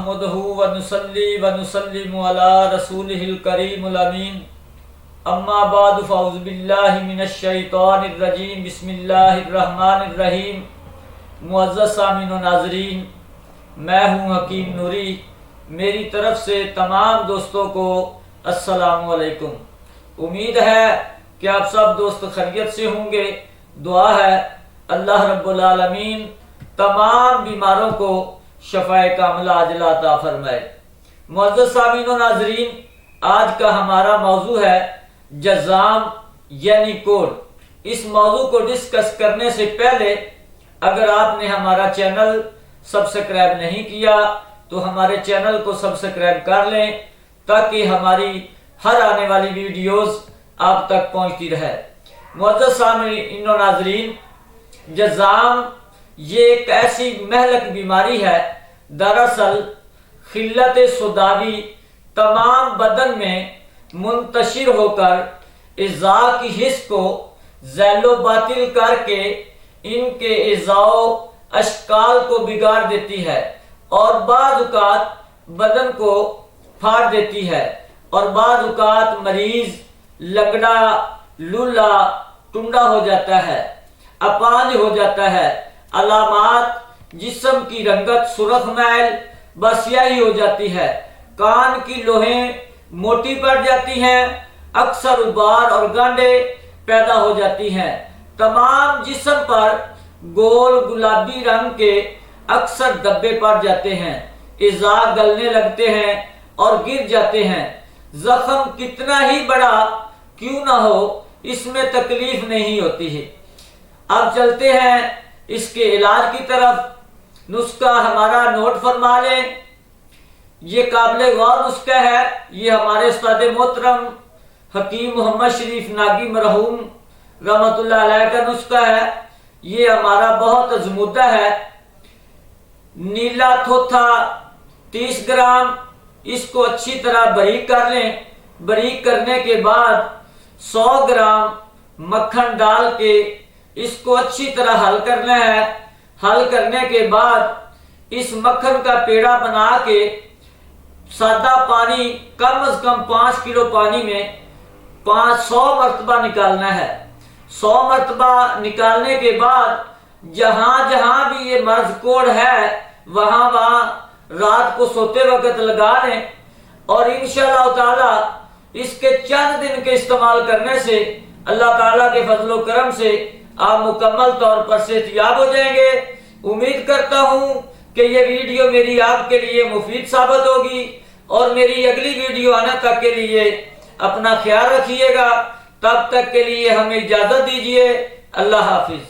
نحمدہ و نصلی و نسلم علی رسولہ الکریم الامین اما بعد فاعوذ باللہ من الشیطان الرجیم بسم اللہ الرحمن الرحیم۔ معزز سامعین و ناظرین، میں ہوں حکیم نوری، میری طرف سے تمام دوستوں کو السلام علیکم۔ امید ہے کہ آپ سب دوست خیریت سے ہوں گے۔ دعا ہے اللہ رب العالمین تمام بیماروں کو شفائے کاملہ عاجلہ عطا فرمائے۔ معزز سامعین و ناظرین، آج کا ہمارا موضوع ہے جذام یعنی کوڑ۔ اس موضوع کو ڈسکس کرنے سے پہلے اگر آپ نے ہمارا چینل سبسکرائب نہیں کیا تو ہمارے چینل کو سبسکرائب کر لیں تاکہ ہماری ہر آنے والی ویڈیوز آپ تک پہنچتی رہے۔ معزز سامعین و ناظرین، جذام یہ ایک ایسی مہلک بیماری ہے۔ دراصل خلت سوداوی تمام بدن میں منتشر ہو کر اعضاء کی حس کو ذیل و باطل کر کے ان کے اعضاء و اشکال کو بگاڑ دیتی ہے اور بعض اوقات بدن کو پھاڑ دیتی ہے اور بعض اوقات مریض لنگڑا، لولا، ٹنڈا ہو جاتا ہے، اپانج ہو جاتا ہے۔ علامات: جسم کی رنگت سرخ میل بسیاہی ہو جاتی ہے، کان کی لوہیں موٹی پڑ جاتی ہیں، اکثر ابار اور گانڈے پیدا ہو جاتی ہیں۔ تمام جسم پر گول گلابی رنگ کے اکثر دبے پڑ جاتے ہیں، اعضاء گلنے لگتے ہیں اور گر جاتے ہیں۔ زخم کتنا ہی بڑا کیوں نہ ہو، اس میں تکلیف نہیں ہوتی ہے۔ اب چلتے ہیں اس کے علاج کی طرف۔ نسخہ ہمارا نوٹ فرما لیں، یہ قابل غور نسخہ ہے۔ یہ ہمارے استاد محترم حکیم محمد شریف ناگی مرحوم رحمۃ اللہ علیہ کا نسخہ ہے۔ یہ ہمارا بہت ازمودہ ہے۔ نیلا تھوتھا 30 گرام، اس کو اچھی طرح باریک کر لیں۔ باریک کرنے کے بعد 100 گرام مکھن ڈال کے اس کو اچھی طرح حل کرنا ہے۔ حل کرنے کے بعد اس مکھن کا پیڑا بنا کے سادہ پانی کم از کم 5 کلو پانی میں 100 مرتبہ نکالنا ہے۔ 100 مرتبہ نکالنے کے بعد جہاں جہاں بھی یہ مرض کوڑ ہے وہاں رات کو سوتے وقت لگا لیں اور انشاءاللہ تعالی اس کے چند دن کے استعمال کرنے سے اللہ تعالیٰ کے فضل و کرم سے آپ مکمل طور پر صحتیاب ہو جائیں گے۔ امید کرتا ہوں کہ یہ ویڈیو میری آپ کے لیے مفید ثابت ہوگی اور میری اگلی ویڈیو آنے تک کے لیے اپنا خیال رکھیے گا۔ تب تک کے لیے ہمیں اجازت دیجیے۔ اللہ حافظ۔